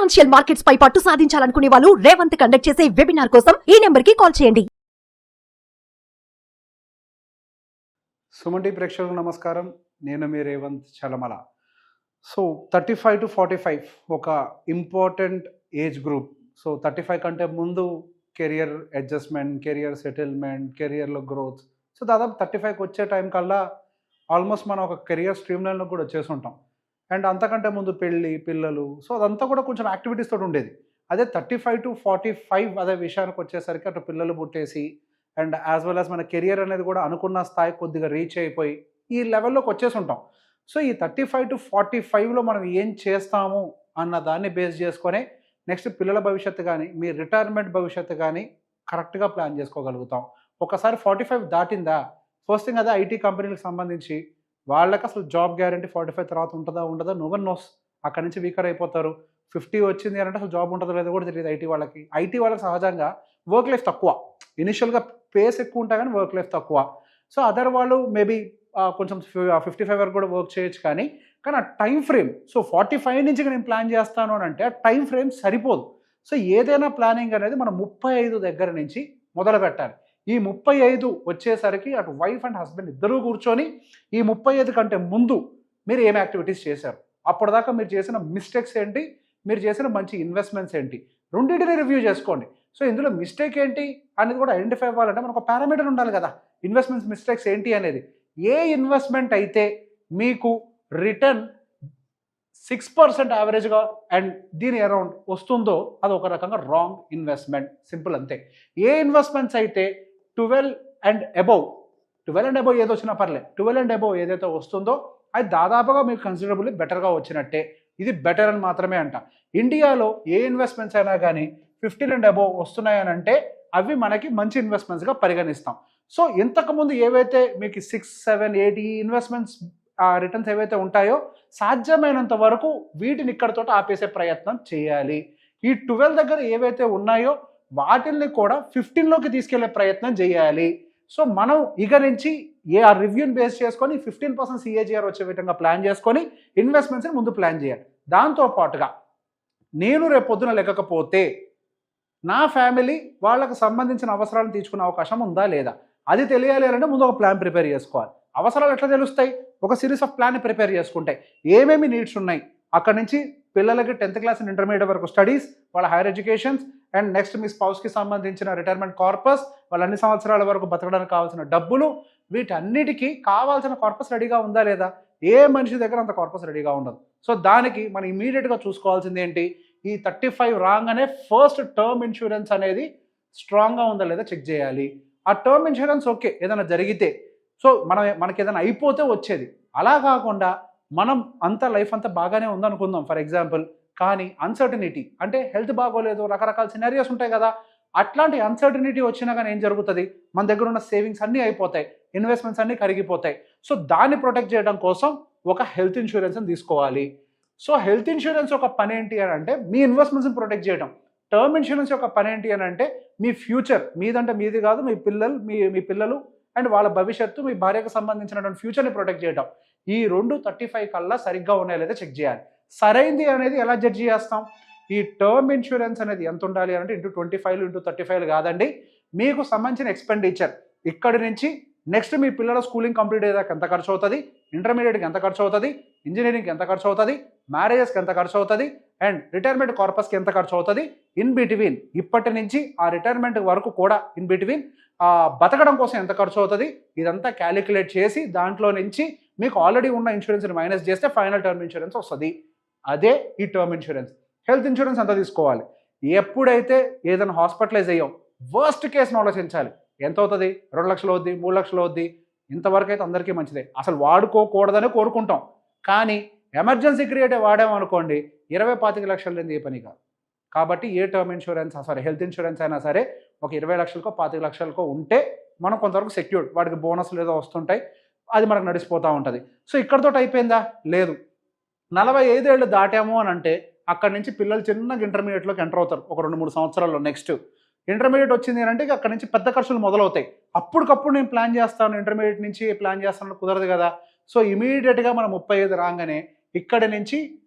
Financial markets పై పట్టు సాధించాలనుకునే వాళ్ళు Revanth conduct చేసే వెబినార్ కోసం ఈ నెంబర్ కి కాల్ చేయండి. సుమన్ టీవీ ప్రేక్షకులకు నమస్కారం. నేను మీ రేవంత్ చలమల. సో 35 to 45 ఒక ఇంపార్టెంట్ ఏజ్ గ్రూప్. సో 35 కంటే ముందు కెరియర్ అడ్జస్ట్మెంట్, కెరియర్ సెటిల్మెంట్, కెరియర్లో గ్రోత్. సో దాదాపు 35కి వచ్చే టైం కల్లా ఆల్మోస్ట్ మనం ఒక కెరియర్ స్ట్రీమ్ లైన్లో కూడా వచ్చేసి ఉంటాం. అండ్ అంతకంటే ముందు పెళ్ళి, పిల్లలు, సో అదంతా కూడా కొంచెం యాక్టివిటీస్ తోటి ఉండేది. అదే 35 to 45 అదే విషయానికి వచ్చేసరికి అటు పిల్లలు పుట్టేసి అండ్ యాజ్ వెల్ యాజ్ మన కెరియర్ అనేది కూడా అనుకున్న స్థాయి కొద్దిగా రీచ్ అయిపోయి ఈ లెవెల్లోకి వచ్చేసి ఉంటాం. సో ఈ 35 to 45లో మనం ఏం చేస్తాము అన్న దాన్ని బేస్ చేసుకొని నెక్స్ట్ పిల్లల భవిష్యత్తు కానీ మీ రిటైర్మెంట్ భవిష్యత్తు కానీ కరెక్ట్గా ప్లాన్ చేసుకోగలుగుతాం. ఒకసారి 45 దాటిందా, ఫస్ట్ థింగ్ అదే ఐటీ కంపెనీలకు సంబంధించి వాళ్ళకి అసలు జాబ్ గ్యారంటీ 45 తర్వాత ఉంటుందా ఉండదా నో వన్ నోస్. అక్కడి నుంచి వీకర్ అయిపోతారు. 50 వచ్చింది అని అంటే అసలు జాబ్ ఉంటుందో లేదో కూడా తెలియదు ఐటీ వాళ్ళకి సహజంగా వర్క్ లైఫ్ తక్కువ. ఇనిషియల్గా పేస్ ఎక్కువ ఉంటాయి కానీ వర్క్ లైఫ్ తక్కువ. సో అదర్ వాళ్ళు మేబీ కొంచెం 55 వరకు కూడా వర్క్ చేయొచ్చు. కానీ ఆ టైం ఫ్రేమ్, సో 45 నుంచి నేను ప్లాన్ చేస్తాను అని అంటే ఆ టైం ఫ్రేమ్ సరిపోదు. సో ఏదైనా ప్లానింగ్ అనేది మనం 35 దగ్గర నుంచి మొదలు పెట్టాలి. ఈ 35 వచ్చేసరికి అటు వైఫ్ అండ్ హస్బెండ్ ఇద్దరూ కూర్చొని ఈ 35 కంటే ముందు మీరు ఏం యాక్టివిటీస్ చేశారు, అప్పటిదాకా మీరు చేసిన మిస్టేక్స్ ఏంటి, మీరు చేసిన మంచి ఇన్వెస్ట్మెంట్స్ ఏంటి, రెండింటిని రివ్యూ చేసుకోండి. సో ఇందులో మిస్టేక్ ఏంటి అనేది కూడా ఐడెంటిఫై అవ్వాలంటే మనకు ఒక పారామీటర్ ఉండాలి కదా. ఇన్వెస్ట్మెంట్స్ మిస్టేక్స్ ఏంటి అనేది, ఏ ఇన్వెస్ట్మెంట్ అయితే మీకు రిటర్న్ 6% యావరేజ్గా అండ్ దీని అరౌండ్ వస్తుందో అది ఒక రకంగా రాంగ్ ఇన్వెస్ట్మెంట్. సింపుల్ అంతే. ఏ ఇన్వెస్ట్మెంట్స్ అయితే 12 and above ఏదో వచ్చినా పర్లేదు, 12 and above ఏదైతే వస్తుందో అది దాదాపుగా మీకు కన్సిడరబుల్లీ బెటర్గా వచ్చినట్టే. ఇది బెటర్ అని మాత్రమే అంట. ఇండియాలో ఏ ఇన్వెస్ట్మెంట్స్ అయినా కానీ 15 and above వస్తున్నాయని అంటే అవి మనకి మంచి ఇన్వెస్ట్మెంట్స్గా పరిగణిస్తాం. సో ఇంతకుముందు ఏవైతే మీకు 6, 7, 8 ఈ ఇన్వెస్ట్మెంట్స్ రిటర్న్స్ ఏవైతే ఉంటాయో సాధ్యమైనంత వరకు వీటిని ఇక్కడతో ఆపేసే ప్రయత్నం చేయాలి. ఈ 12 దగ్గర ఏవైతే ఉన్నాయో వాటిల్ని కూడా 15లోకి తీసుకెళ్లే ప్రయత్నం చేయాలి. సో మనం ఇక నుంచి ఆ రివ్యూని బేస్ చేసుకొని 15% CAGR వచ్చే విధంగా ప్లాన్ చేసుకొని ఇన్వెస్ట్మెంట్స్ని ముందు ప్లాన్ చేయాలి. దాంతోపాటుగా నేను రేపు పొద్దున లేకపోతే నా ఫ్యామిలీ వాళ్ళకు సంబంధించిన అవసరాలను తీర్చుకునే అవకాశం ఉందా లేదా అది తెలియాలి అంటే ముందు ఒక ప్లాన్ ప్రిపేర్ చేసుకోవాలి. అవసరాలు ఎట్లా తెలుస్తాయి, ఒక సిరీస్ ఆఫ్ ప్లాన్ ప్రిపేర్ చేసుకుంటే ఏమేమి నీడ్స్ ఉన్నాయి, అక్కడ నుంచి పిల్లలకి 10th క్లాస్ అండ్ ఇంటర్మీడియట్ వరకు స్టడీస్, వాళ్ళ హైయర్ ఎడ్యుకేషన్స్ అండ్ నెక్స్ట్ మీ స్పౌస్కి సంబంధించిన రిటైర్మెంట్ కార్పస్, వాళ్ళ అన్ని సంవత్సరాల వరకు బతకడానికి కావాల్సిన డబ్బులు, వీటన్నిటికీ కావాల్సిన కార్పస్ రెడీగా ఉందా లేదా. ఏ మనిషి దగ్గర అంత కార్పస్ రెడీగా ఉండదు. సో దానికి మనం ఇమీడియట్గా చూసుకోవాల్సింది ఏంటి, ఈ 35 రాగానే ఫస్ట్ టర్మ్ ఇన్సూరెన్స్ అనేది స్ట్రాంగ్గా ఉందా లేదా చెక్ చేయాలి. ఆ టర్మ్ ఇన్సూరెన్స్ ఓకే ఏదైనా జరిగితే, సో మనకి ఏదైనా అయిపోతే వచ్చేది, అలా కాకుండా మనం అంత లైఫ్ అంతా బాగానే ఉందనుకుందాం ఫర్ ఎగ్జాంపుల్, కానీ అన్సర్టనిటీ అంటే హెల్త్ బాగోలేదు, రకరకాల సినారియోస్ ఉంటాయి కదా. అట్లాంటి అన్సర్టనిటీ వచ్చినా కానీ ఏం జరుగుతుంది, మన దగ్గర ఉన్న సేవింగ్స్ అన్నీ అయిపోతాయి, ఇన్వెస్ట్మెంట్స్ అన్నీ కరిగిపోతాయి. సో దాన్ని ప్రొటెక్ట్ చేయడం కోసం ఒక హెల్త్ ఇన్సూరెన్స్ని తీసుకోవాలి. సో హెల్త్ ఇన్సూరెన్స్ ఒక పని ఏంటి అని అంటే మీ ఇన్వెస్ట్మెంట్స్ని ప్రొటెక్ట్ చేయడం. టర్మ్ ఇన్సూరెన్స్ యొక్క పని ఏంటి అని అంటే మీ ఫ్యూచర్, మీదంటే మీది కాదు, మీ పిల్లలు అండ్ వాళ్ళ భవిష్యత్తు, మీ భార్యకు సంబంధించినటువంటి ఫ్యూచర్ని ప్రొటెక్ట్ చేయడం. ఈ 35 కల్లా సరిగ్గా ఉన్నాయో లేదా చెక్ చేయాలి. సరైంది అనేది ఎలా జడ్జ్ చేస్తాం, ఈ టర్మ్ ఇన్సూరెన్స్ అనేది ఎంత ఉండాలి అంటే ×25 ×35 కాదండి, మీకు సంబంధించిన ఎక్స్పెండిచర్ ఇక్కడి నుంచి నెక్స్ట్ మీ పిల్లల స్కూలింగ్ కంప్లీట్ అయ్యేదాకా ఎంత ఖర్చు అవుతుంది, ఇంటర్మీడియట్కి ఎంత ఖర్చు అవుతుంది, ఇంజనీరింగ్కి ఎంత ఖర్చు అవుతుంది, మ్యారేజెస్కి ఎంత ఖర్చు అవుతుంది అండ్ రిటైర్మెంట్ కార్పస్కి ఎంత ఖర్చు అవుతుంది, ఇన్ బిట్వీన్ ఇప్పటి నుంచి ఆ రిటైర్మెంట్ వరకు కూడా ఇన్ బిట్వీన్ బతకడం కోసం ఎంత ఖర్చు అవుతుంది, ఇదంతా క్యాలిక్యులేట్ చేసి దాంట్లో నుంచి మీకు ఆల్రెడీ ఉన్న ఇన్సూరెన్స్ని మైనస్ చేస్తే ఫైనల్ టర్మ్ ఇన్సూరెన్స్ వస్తుంది. అదే ఈ టర్మ్ ఇన్సూరెన్స్. హెల్త్ ఇన్సూరెన్స్ ఎంత తీసుకోవాలి, ఎప్పుడైతే ఏదైనా హాస్పిటలైజ్ అయ్యాం వర్స్ట్ కేసును ఆలోచించాలి. ఎంత అవుతుంది, 2 లక్షలు అవుద్ది, 3 లక్షలు అవుద్ది, ఇంతవరకు అయితే అందరికీ మంచిదే, అసలు వాడుకోకూడదని కోరుకుంటాం. కానీ ఎమర్జెన్సీ క్రియేట్ వాడామనుకోండి 20-25 లక్షలు లేని ఏ పని కాదు. కాబట్టి ఏ టర్మ్ ఇన్సూరెన్స్ హెల్త్ ఇన్సూరెన్స్ అయినా సరే ఒక 20 లక్షలకో 25 లక్షలకో ఉంటే మనం కొంతవరకు సెక్యూర్డ్, వాటికి బోనస్లు ఏదో వస్తుంటాయి, అది మనకు నడిచిపోతూ ఉంటుంది. సో ఇక్కడతో అయిపోయిందా, లేదు. 45 ఏళ్ళు దాటాము అని అంటే అక్కడి నుంచి పిల్లలు చిన్నగా ఇంటర్మీడియట్లోకి ఎంటర్ అవుతారు ఒక 2-3 సంవత్సరాల్లో. నెక్స్ట్ ఇంటర్మీడియట్ వచ్చింది అంటే అక్కడి నుంచి పెద్ద ఖర్చులు మొదలవుతాయి. అప్పటికప్పుడు నేను ప్లాన్ చేస్తాను, ఇంటర్మీడియట్ నుంచి ప్లాన్ చేస్తాను కుదరదు కదా. సో ఇమీడియట్గా మనం 35 రాగానే ఇక్కడి నుంచి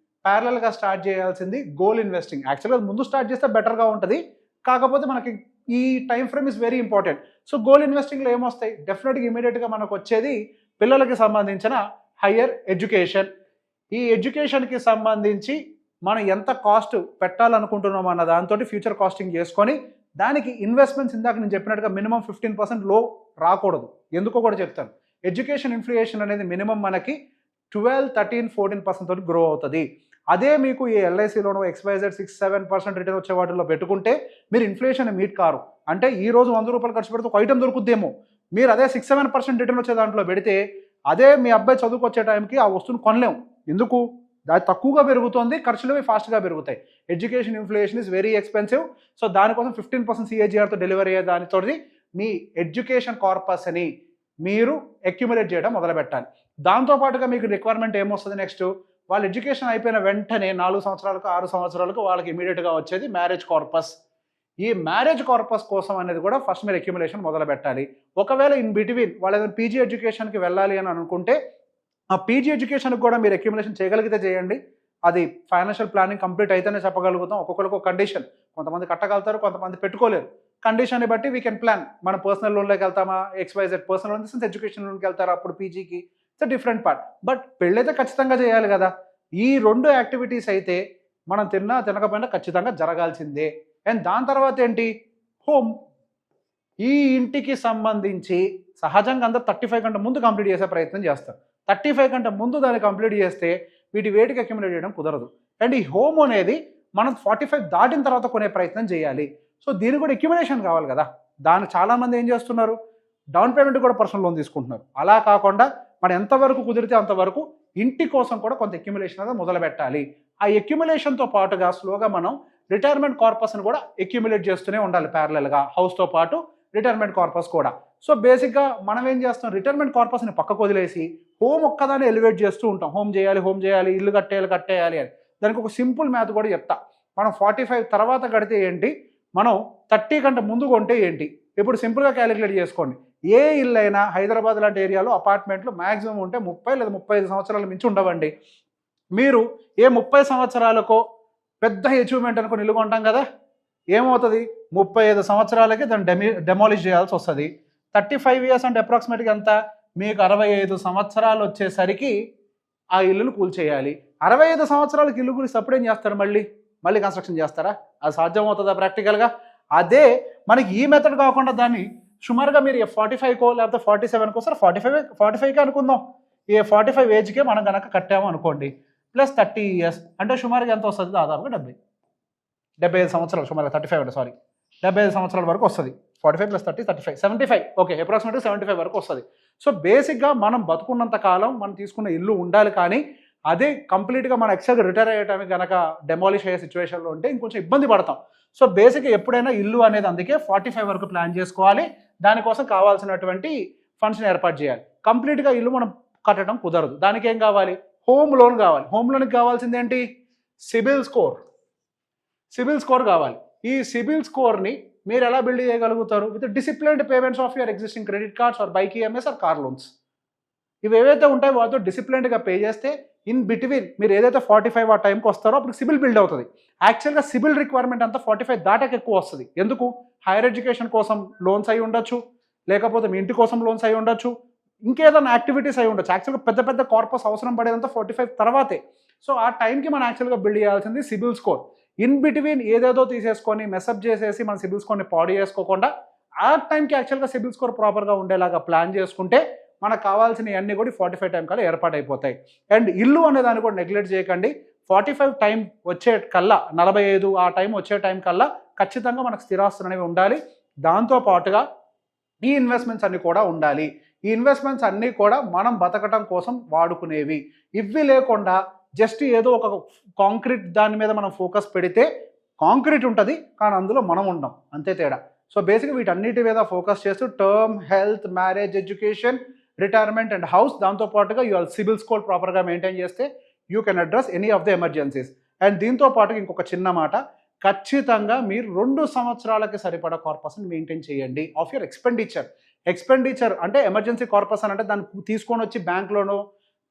ప్యారలల్గా స్టార్ట్ చేయాల్సింది గోల్ ఇన్వెస్టింగ్. యాక్చువల్గా ముందు స్టార్ట్ చేస్తే బెటర్గా ఉంటుంది, కాకపోతే మనకి ఈ time frame is very important. So goal ఇన్వెస్టింగ్లో ఏమొస్తాయి, డెఫినెట్గా ఇమీడియట్గా మనకు వచ్చేది పిల్లలకి సంబంధించిన హయ్యర్ ఎడ్యుకేషన్. ఈ ఎడ్యుకేషన్కి సంబంధించి మనం ఎంత కాస్ట్ పెట్టాలనుకుంటున్నాం అన్న దాంతో ఫ్యూచర్ కాస్టింగ్ చేసుకొని దానికి ఇన్వెస్ట్మెంట్స్ ఇందాక నేను చెప్పినట్టుగా మినిమం 15% లో రాకూడదు. ఎందుకో కూడా చెప్తాను. ఎడ్యుకేషన్ ఇన్ఫ్లేషన్ అనేది మినిమం మనకి 12, 13, 14% తోటి గ్రో అవుతుంది. అదే మీకు ఈ ఎల్ఐసిలోనో XYZ 6-7% రిటర్న్ వచ్చే వాటిల్లో పెట్టుకుంటే మీరు ఇన్ఫ్లేషన్ మీట్ కారు. అంటే ఈ రోజు 100 రూపాయలు ఖర్చు పెడితే ఒక ఐటమ్ దొరుకుద్దేమో, మీరు అదే 6-7% రిటర్న్ వచ్చే దాంట్లో పెడితే అదే మీ అబ్బాయి చదువుకొచ్చే టైంకి ఆ వస్తువును కొనలేము. ఎందుకు, అది తక్కువగా పెరుగుతుంది, ఖర్చులు ఫాస్ట్గా పెరుగుతాయి. Education inflation is very expensive. So దానికోసం 15% CAGRతో డెలివరీ అయ్యే దానితో మీ ఎడ్యుకేషన్ కార్పస్ని మీరు అక్యుములేట్ చేయడం మొదలు పెట్టాలి. దాంతోపాటుగా మీకు రిక్వైర్మెంట్ ఏమొస్తుంది, నెక్స్ట్ వాళ్ళ ఎడ్యుకేషన్ అయిపోయిన వెంటనే 4 సంవత్సరాలకు 6 సంవత్సరాలకు వాళ్ళకి ఇమీడియట్గా వచ్చేది మ్యారేజ్ కార్పస్. ఈ మ్యారేజ్ కార్పస్ కోసం అనేది కూడా ఫస్ట్ మీరు అక్యుములేషన్ మొదలు పెట్టాలి. ఒకవేళ ఇన్ బిట్వీన్ వాళ్ళు ఏదైనా PG ఎడ్యుకేషన్కి వెళ్ళాలి అని అనుకుంటే ఆ PG ఎడ్యుకేషన్కి కూడా మీరు అక్యుములేషన్ చేయగలిగితే చేయండి. అది ఫైనాన్షియల్ ప్లానింగ్ కంప్లీట్ అయితేనే చెప్పగలుగుతాం. ఒక్కొక్కరికి ఒక కండిషన్, కొంతమంది కట్టగలుగుతారు, కొంతమంది పెట్టుకోలేరు. కండిషన్ని బట్టి వీ కెన్ ప్లాన్. మన పర్సనల్ లోన్లోకి వెళ్తామా, XYZ పర్సనల్ లోన్ తీసి ఎడ్యుకేషన్ లోన్కి వెళ్తారా, అప్పుడు PGకి ఇట్స్ డిఫరెంట్ పార్ట్. బట్ పెళ్ళైతే ఖచ్చితంగా చేయాలి కదా. ఈ 2 యాక్టివిటీస్ అయితే మనం తిన్నా తినకపోయినా ఖచ్చితంగా జరగాల్సిందే. అండ్ దాని తర్వాత ఏంటి, హోమ్. ఈ ఇంటికి సంబంధించి సహజంగా అందరూ 35 కంటే ముందు కంప్లీట్ చేసే ప్రయత్నం చేస్తారు. 35 కంటే ముందు దాన్ని కంప్లీట్ చేస్తే వీటి వేటికి అక్యుములేట్ చేయడం కుదరదు. అండ్ ఈ హోమ్ అనేది మనం 45 దాటిన తర్వాత కొనే ప్రయత్నం చేయాలి. సో దీనికి కూడా అక్యుములేషన్ కావాలి కదా. దాన్ని చాలామంది ఏం చేస్తున్నారు, డౌన్ పేమెంట్ కూడా పర్సనల్ లోన్ తీసుకుంటున్నారు. అలా కాకుండా మనం ఎంతవరకు కుదిరితే అంతవరకు ఇంటి కోసం కూడా కొంత అక్యుములేషన్ అనేది మొదలు పెట్టాలి. ఆ అక్యుములేషన్తో పాటుగా స్లోగా మనం రిటైర్మెంట్ కార్పస్ని కూడా అక్యుములేట్ చేస్తూనే ఉండాలి ప్యారలల్గా, హౌస్తో పాటు రిటైర్మెంట్ కార్పస్ కూడా. సో బేసిక్గా మనం ఏం చేస్తాం, రిటైర్మెంట్ కార్పస్ని పక్కకు వదిలేసి హోమ్ ఒక్కదాన్ని ఎలివేట్ చేస్తూ ఉంటాం. హోమ్ చేయాలి, ఇల్లు కట్టేయాలి అని. దానికి ఒక సింపుల్ మ్యాథ్ కూడా చెప్తా. మనం 45 తర్వాత కడితే ఏంటి, మనం 30 కంటే ముందు కొంటే ఏంటి. ఇప్పుడు సింపుల్గా క్యాలిక్యులేట్ చేసుకోండి. ఏ ఇల్లు అయినా హైదరాబాద్ లాంటి ఏరియాలో అపార్ట్మెంట్లు మ్యాక్సిమం ఉంటే 30 లేదా 35 సంవత్సరాల మించి ఉండవండి. మీరు ఏ 30 సంవత్సరాలకో పెద్ద అచీవ్మెంట్ అనుకుని ఇల్లు కొంటాం కదా, ఏమవుతుంది, 35 సంవత్సరాలకి దాన్ని డెమాలిష్ చేయాల్సి వస్తుంది. 35 ఇయర్స్ అంటే అప్రాక్సిమేట్గా ఎంత, మీకు 65 సంవత్సరాలు వచ్చేసరికి ఆ ఇల్లును కూల్చేయాలి. 65 సంవత్సరాలకి ఇల్లు కూలిస్తే అప్పుడేం చేస్తారు, మళ్ళీ కన్స్ట్రక్షన్ చేస్తారా? అది సాధ్యం అవుతుందా ప్రాక్టికల్గా? అదే మనకి ఈ మెథడ్ కాకుండా దాన్ని సుమారుగా మీరు 45కో లేకపోతే 47కో, సరే 45కే అనుకుందాం. ఈ 45 ఏజ్కే మనం కనుక కట్టాము అనుకోండి, ప్లస్ 30 ఇయర్స్ అంటే సుమారుగా ఎంత వస్తుంది, దాదాపుగా 75 సంవత్సరాలు. సుమారుగా 35 అంటే 75 సంవత్సరాల వరకు వస్తుంది. 45 + 30 35 75, ఓకే, అప్రాక్సిమేట్గా 75 వరకు వస్తుంది. సో బేసిక్గా మనం బతుకున్నంత కాలం మనం తీసుకున్న ఇల్లు ఉండాలి. కానీ అదే కంప్లీట్గా మన ఎక్స్ట్రా రిటైర్ అయ్యేటానికి కనుక డెమాలిష్ అయ్యే సిచ్యువేషన్లో ఉంటే ఇంకొంచెం ఇబ్బంది పడతాం. సో బేసిక్గా ఎప్పుడైనా ఇల్లు అనేది అందుకే 45 వరకు ప్లాన్ చేసుకోవాలి. దానికోసం కావాల్సినటువంటి ఫండ్స్ని ఏర్పాటు చేయాలి. కంప్లీట్గా ఇల్లు మనం కట్టడం కుదరదు. దానికి ఏం కావాలి, హోమ్ లోన్ కావాలి. హోమ్ లోన్కి కావాల్సింది ఏంటి, సిబిల్ స్కోర్ కావాలి. ఈ సిబిల్ స్కోర్ని మీరు ఎలా బిల్డ్ చేయగలుగుతారు, with disciplined payments of your existing credit cards or bike EMIs or car loans. ఇవి ఏవైతే ఉంటాయో వాటితో డిసిప్లిన్డ్గా పే చేస్తే ఇన్ బిట్వీన్ మీరు ఏదైతే 45 ఆ టైంకి వస్తారో అప్పుడు సిబిల్ బిల్డ్ అవుతుంది. యాక్చువల్గా సిబిల్ రిక్వైర్మెంట్ అంతా 45 దాటాక ఎక్కువ వస్తుంది. ఎందుకు, హైయర్ ఎడ్యుకేషన్ కోసం లోన్స్ అయి ఉండొచ్చు, లేకపోతే మీ ఇంటి కోసం లోన్స్ అయి ఉండొచ్చు, ఇంకేదైనా యాక్టివిటీస్ అయి ఉండొచ్చు. యాక్చువల్గా పెద్ద కార్పస్ అవసరం పడేదంతా 45 తర్వాతే. సో ఆ టైంకి మనం యాక్చువల్గా బిల్డ్ చేయాల్సింది సిబిల్ స్కోర్. ఇన్ బిట్వీన్ ఏదేదో తీసేసుకొని మెసప్ చేసేసి మన సిబిల్ స్కోర్ని పాడు చేసుకోకుండా ఆ టైంకి యాక్చువల్గా సిబిల్ స్కోర్ ప్రాపర్గా ఉండేలాగా ప్లాన్ చేసుకుంటే మనకు కావాల్సిన అన్నీ కూడా 45 టైం కల్లా ఏర్పాటైపోతాయి. అండ్ ఇల్లు అనే దాన్ని కూడా నెగ్లెక్ట్ చేయకండి. 45 టైం వచ్చే కల్లా 45 ఆ టైం వచ్చే టైం కల్లా ఖచ్చితంగా మనకు స్థిరాస్తులు అనేవి ఉండాలి. దాంతోపాటుగా ఈ ఇన్వెస్ట్మెంట్స్ అన్నీ కూడా ఉండాలి. ఈ ఇన్వెస్ట్మెంట్స్ అన్నీ కూడా మనం బతకటం కోసం వాడుకునేవి. ఇవి లేకుండా జస్ట్ ఏదో ఒక కాంక్రీట్ దాని మీద మనం ఫోకస్ పెడితే కాంక్రీట్ ఉంటుంది కానీ అందులో మనం ఉండం, అంతే తేడా. సో బేసిక్గా వీటన్నిటి మీద ఫోకస్ చేస్తూ term, health, marriage, education, retirement and house, దాంతోపాటుగా యూ సిబిల్ స్కోర్ ప్రాపర్గా మెయింటైన్ చేస్తే you can address any of the emergencies. And దీంతో పాటుగా ఇంకొక చిన్న మాట, ఖచ్చితంగా మీరు 2 సంవత్సరాలకి సరిపడా కార్పస్ని మెయింటైన్ చేయండి ఆఫ్ యువర్ ఎక్స్పెండిచర్ అంటే ఎమర్జెన్సీ కార్పస్ అని అంటే దాన్ని తీసుకొని వచ్చి బ్యాంక్లోనో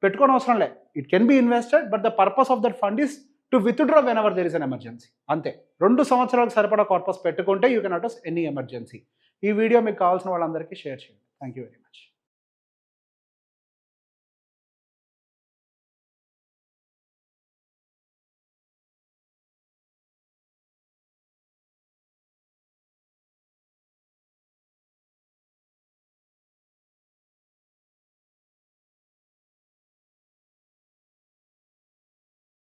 పెట్టుకోని అవసరం లే. It can be invested, but the purpose of that fund is to withdraw when ever there is an emergency. అంతే. 2 సంవత్సరాలకు సరిపడా కార్పస్ పెట్టుకుంటే you can address any emergency. ఈ వీడియో మీకు కావాల్సిన వాళ్ళందరికీ షేర్ చేయండి. Thank you very much.